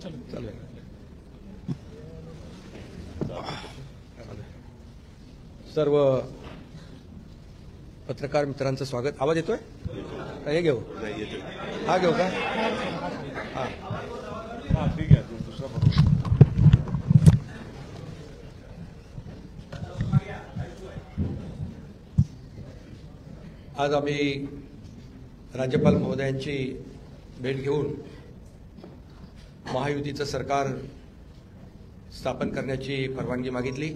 चालेल. सर्व पत्रकार मित्रांचं स्वागत. आवाज येतोय? हे घेऊ, हा घेऊ का? हा ठीक आहे. दुसरा आज आम्ही राज्यपाल महोदयांची भेट घेऊन महायुतीचं सरकार स्थापन करण्याची परवानगी मागितली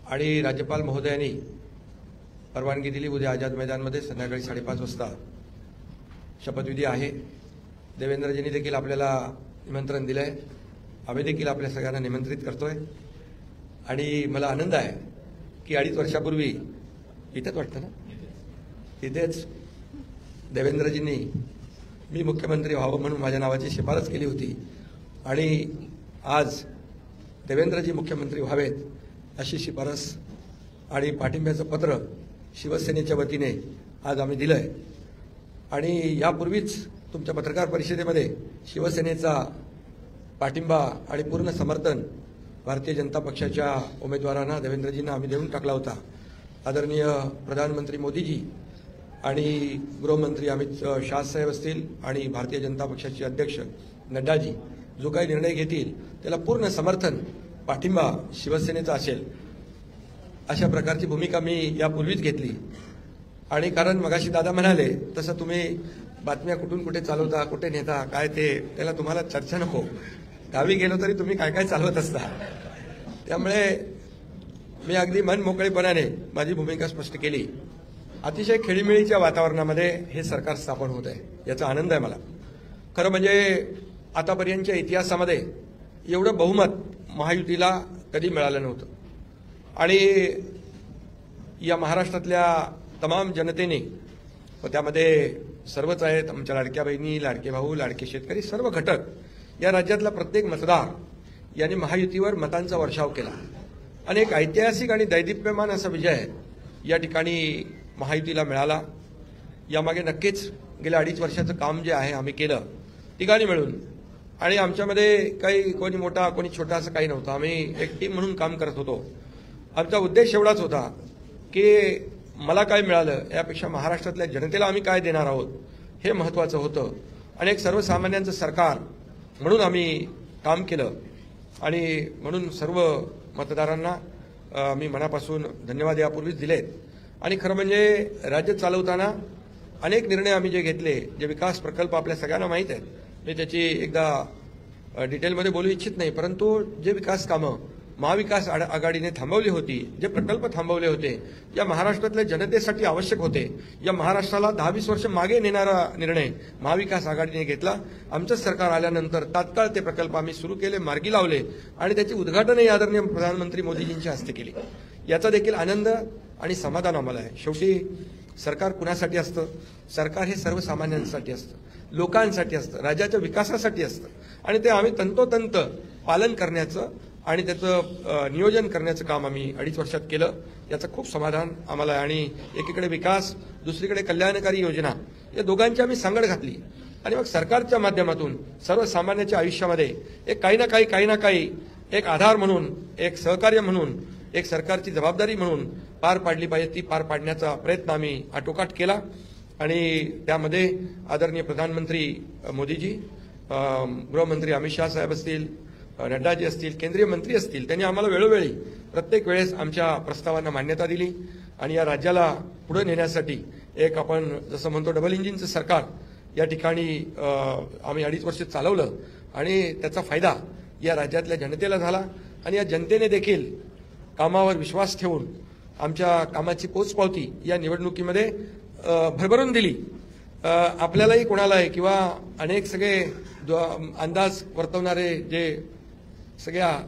आणि राज्यपाल महोदयांनी परवानगी दिली. उद्या आझाद मैदानमध्ये संध्याकाळी 5:30 वाजता शपथविधी आहे. देवेंद्रजींनी देखील आपल्याला निमंत्रण दिलं आहे. आम्ही देखील आपल्या सगळ्यांना निमंत्रित करतोय आणि मला आनंद आहे की 2.5 वर्षापूर्वी इथेच वाटतं ना, इथेच देवेंद्रजींनी मी मुख्यमंत्री व्हावं म्हणून माझ्या नावाची शिफारस केली होती आणि आज देवेंद्रजी मुख्यमंत्री व्हावेत अशी शिफारस आणि पाठिंब्याचं पत्र शिवसेनेच्या वतीने आज आम्ही दिलं आहे. आणि यापूर्वीच तुमच्या पत्रकार परिषदेमध्ये शिवसेनेचा पाठिंबा आणि पूर्ण समर्थन भारतीय जनता पक्षाच्या उमेदवारांना देवेंद्रजींना आम्ही देऊन टाकला होता. आदरणीय प्रधानमंत्री मोदीजी आणि गृहमंत्री अमित शाह साहेब असतील आणि भारतीय जनता पक्षाचे अध्यक्ष नड्डाजी जो काही निर्णय घेतील त्याला पूर्ण समर्थन पाठिंबा शिवसेनेचा असेल अशा प्रकारची भूमिका मी यापूर्वीच घेतली. आणि कारण मगाशी दादा म्हणाले तसं तुम्ही बातम्या कुठून कुठे चालवता, कुठे नेता, काय ते त्याला तुम्हाला चर्चा नको. गावी गेलो तरी तुम्ही काय काय चालवत असता. त्यामुळे मी अगदी मन मोकळेपणाने माझी भूमिका स्पष्ट केली. अतिशय खेळीमेळीच्या वातावरणामध्ये हे सरकार स्थापन होत आहे याचा आनंद आहे मला. खरं म्हणजे आतापर्यंतच्या इतिहासामध्ये एवढं बहुमत महायुतीला कधी मिळालं नव्हतं आणि या महाराष्ट्रातल्या तमाम जनतेने व त्यामध्ये सर्वच आहेत, आमच्या लाडक्या बहिणी, लाडके भाऊ, लाडके शेतकरी, सर्व घटक, या राज्यातला प्रत्येक मतदार यांनी महायुतीवर मतांचा वर्षाव केला आणि एक ऐतिहासिक आणि दैदिप्यमान असा विजय या ठिकाणी महायुतीला मिळाला. यामागे नक्कीच गेल्या 2.5 वर्षाचं काम जे आहे आम्ही केलं तिघांनी मिळून. आणि आमच्यामध्ये काही कोणी मोठा कोणी छोटा असं काही नव्हतं. आम्ही एक टीम म्हणून काम करत होतो. आमचा उद्देश एवढाच होता की मला काय मिळालं यापेक्षा महाराष्ट्रातल्या जनतेला आम्ही काय देणार आहोत हे महत्त्वाचं होतं. आणि एक सर्वसामान्यांचं सरकार म्हणून आम्ही काम केलं आणि म्हणून सर्व मतदारांना मी मनापासून धन्यवाद यापूर्वीच दिलेत. आणि खरं म्हणजे राज्य चालवताना अनेक निर्णय आम्ही जे घेतले, जे विकास प्रकल्प आपल्या सगळ्यांना माहीत आहेत, मी त्याची एकदा डिटेलमध्ये बोलू इच्छित नाही, परंतु जे विकास कामं महाविकास आघाडीने थांबवली होती, जे प्रकल्प थांबवले होते, या महाराष्ट्रातल्या जनतेसाठी आवश्यक होते, या महाराष्ट्राला 10-20 वर्ष मागे नेणारा निर्णय महाविकास आघाडीने घेतला. आमचं सरकार आल्यानंतर तात्काळ ते प्रकल्प आम्ही सुरू केले, मार्गी लावले आणि त्याचे उद्घाटनही आदरणीय प्रधानमंत्री मोदीजींच्या हस्ते केले. याचा देखील आनंद आणि समाधान आम्हाला आहे. शेवटी सरकार कुणासाठी असतं? सरकार हे सर्वसामान्यांसाठी असतं, लोकांसाठी असतं, राज्याच्या विकासासाठी असतं आणि ते आम्ही तंतोतंत पालन करण्याचं आणि त्याचं नियोजन करण्याचं काम आम्ही 2.5 वर्षात केलं. याचं खूप समाधान आम्हाला आहे. आणि एकीकडे विकास, दुसरीकडे कल्याणकारी योजना, या दोघांची आम्ही सांगड घातली आणि मग सरकारच्या माध्यमातून सर्वसामान्याच्या आयुष्यामध्ये एक काही ना काही एक आधार म्हणून, एक सहकार्य म्हणून, एक सरकारची जबाबदारी म्हणून पार पाडली पाहिजे ती पार पाडण्याचा प्रयत्न आम्ही आटोकाट केला. आणि त्यामध्ये आदरणीय प्रधानमंत्री मोदीजी, गृहमंत्री अमित शाह साहेब असतील, नड्डाजी असतील, केंद्रीय मंत्री असतील, त्यांनी आम्हाला वेळोवेळी प्रत्येक वेळेस आमच्या प्रस्तावांना मान्यता दिली आणि या राज्याला पुढे नेण्यासाठी एक आपण जसं म्हणतो डबल इंजिनचं सरकार या ठिकाणी आम्ही 2.5 वर्ष चालवलं आणि त्याचा फायदा या राज्यातल्या जनतेला झाला. आणि या जनतेने देखील कामावर विश्वास ठेवून आमच्या कामाची पोचपावती या निवडणुकीमध्ये भरभरून दिली. आपल्यालाही कोणालाही किंवा अनेक सगळे अंदाज वर्तवणारे जे सगळ्या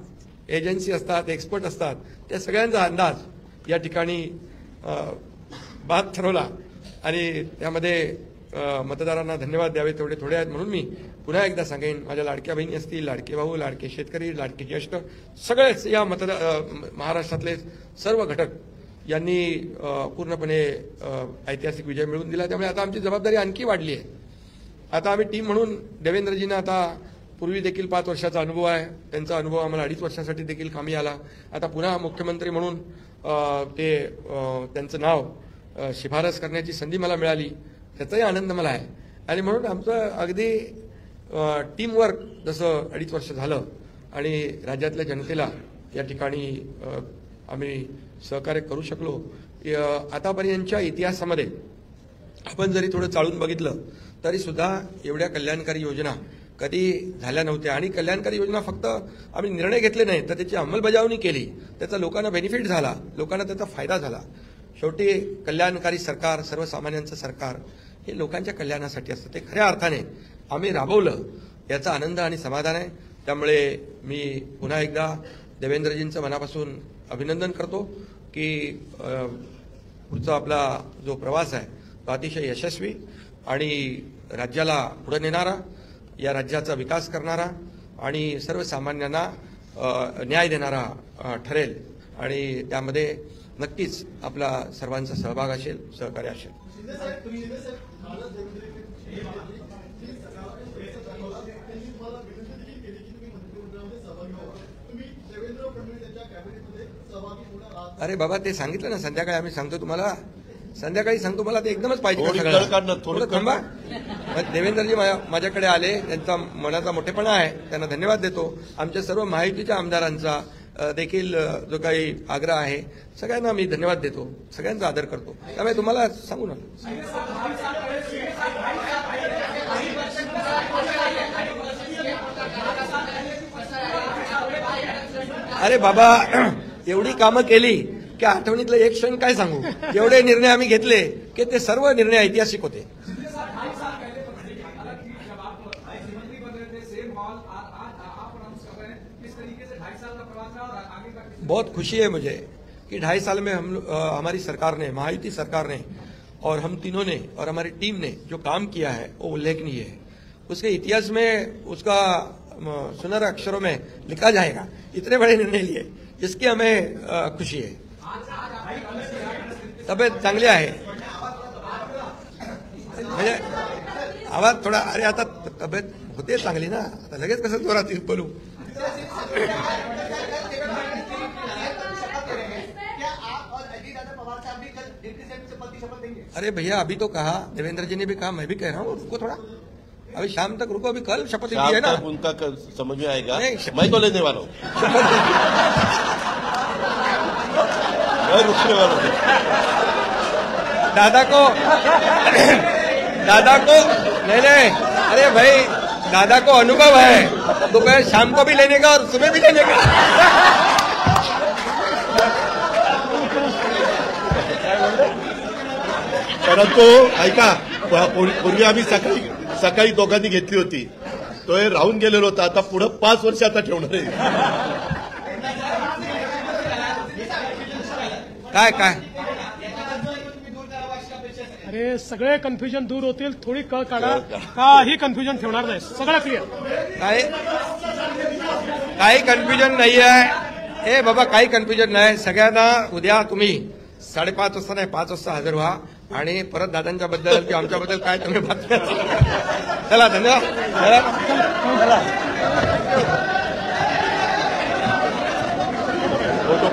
एजन्सी असतात, एक्सपर्ट असतात, त्या सगळ्यांचा अंदाज या ठिकाणी बाद ठरवला आणि त्यामध्ये मतदारांना धन्यवाद द्यावे तेवढे थोडे आहेत. म्हणून मी पुन्हा एकदा सांगेन, माझ्या लाडक्या बहिणी असतील, लाडके भाऊ, लाडके शेतकरी, लाडके ज्येष्ठ, सगळेच या महाराष्ट्रातले सर्व घटक यांनी पूर्णपणे ऐतिहासिक विजय मिळवून दिला. त्यामुळे आता आमची जबाबदारी आणखी वाढली आहे आता आम्ही टीम म्हणून देवेंद्रजींना आता पूर्वी देखील 5 वर्षाचा अनुभव आहे, त्यांचा अनुभव आम्हाला 2.5 वर्षासाठी देखील कामी आला. आता पुन्हा मुख्यमंत्री म्हणून त्यांचं नाव शिफारस करण्याची संधी मला मिळाली, त्याचाही आनंद मला आहे. आणि म्हणून आमचं अगदी टीमवर्क जसं 2.5 वर्ष झालं आणि राज्यातल्या जनतेला या ठिकाणी आम्ही सहकार्य करू शकलो. आतापर्यंतच्या इतिहासामध्ये आपण जरी थोडं चाळून बघितलं तरी सुद्धा एवढ्या कल्याणकारी योजना कधी झाल्या नव्हत्या. आणि कल्याणकारी योजना फक्त आम्ही निर्णय घेतले नाही तर त्याची अंमलबजावणी केली, त्याचा लोकांना बेनिफिट झाला, लोकांना त्याचा फायदा झाला. शेवटी कल्याणकारी सरकार, सर्वसामान्यांचं सरकार हे लोकांच्या कल्याणासाठी असतं. ते खऱ्या अर्थाने आम्ही राबवलं, याचा आनंद आणि समाधान आहे. त्यामुळे मी पुन्हा एकदा देवेंद्रजींचं मनापासून अभिनंदन करतो की पुढचा आपला जो प्रवास आहे तो अतिशय यशस्वी आणि राज्याला पुढे नेणारा, या राज्याचा विकास करणारा आणि सर्वसामान्यांना न्याय देणारा ठरेल. आणि त्यामध्ये नक्कीच आपला सर्वांचा सहभाग असेल, सहकार्य असेल. अरे बाबा, ते सांगितलं ना संध्याकाळी, आम्ही सांगतो तुम्हाला, संध्याकाळी सांगतो. मला ते एकदमच पाहिजे थोडं थांबा. देवेंद्रजी माझ्याकडे आले, त्यांचा मनाचा मोठेपणा आहे, त्यांना धन्यवाद देतो. आमच्या सर्व महायुतीच्या आमदारांचा देखील जो काही आग्रह आहे, सगळ्यांना मी धन्यवाद देतो, सगळ्यांचा आदर करतो. त्यामुळे तुम्हाला सांगू ना, अरे बाबा, एवढी कामं केली की आठवणीतलं एक क्षण काय सांगू. एवढे निर्णय आम्ही घेतले की ते सर्व निर्णय ऐतिहासिक होते. बहुत खुशी है मुझे कि 2.5 साल में हमारी सरकार ने, महायुति सरकार ने और हम तीनों ने और हमारी टीम ने जो काम किया है वो उल्लेखनीय है. उसके इतिहास में उसका सुनहरे अक्षरों में लिखा जाएगा. इतने बड़े निर्णय लिए, इसकी हमें खुशी है. तब्येत चांगली आहे, म्हणजे आवाज थोडा, अरे आता तब्येत होते चांगली ना, आता लगेच कसं जोरात बोलू. अरे भैया, अभी तो कहा, देवेंद्र जी ने भी कहा, मैं भी कह रहा हूँ, रुको थोड़ा, अभी शाम तक रुको. अभी कल शपथ ली है ना, उनका समझ में आएगा. मैं तो लेने वाला हूँ, मैं रुकने वाला हूँ. दादा को नहीं, अरे भाई, दादा को अनुभव है, दोपहर शाम को भी लेने का और सुबह भी लेने का. परंतु ऐका, पूर्वी आम्ही सकाळी दोघांनी घेतली होती, तो हे राहून गेलेलो होता. आता पुढे 5 वर्ष आता ठेवणार आहे. काय अरे सगळे कन्फ्युजन दूर होतील, थोडी कळ काढा, काही कन्फ्युजन ठेवणार नाही, सगळं क्लिअर. काही कन्फ्युजन नाही आहे. ए बाबा, काही कन्फ्युजन नाही. सगळ्यांना उद्या तुम्ही 5:30 वाजता नाही, 5 वाजता हजर व्हा आणि परत दादांच्या बद्दल किंवा आमच्याबद्दल काय तुम्ही बातम्या. चला, धन्यवाद. फोटो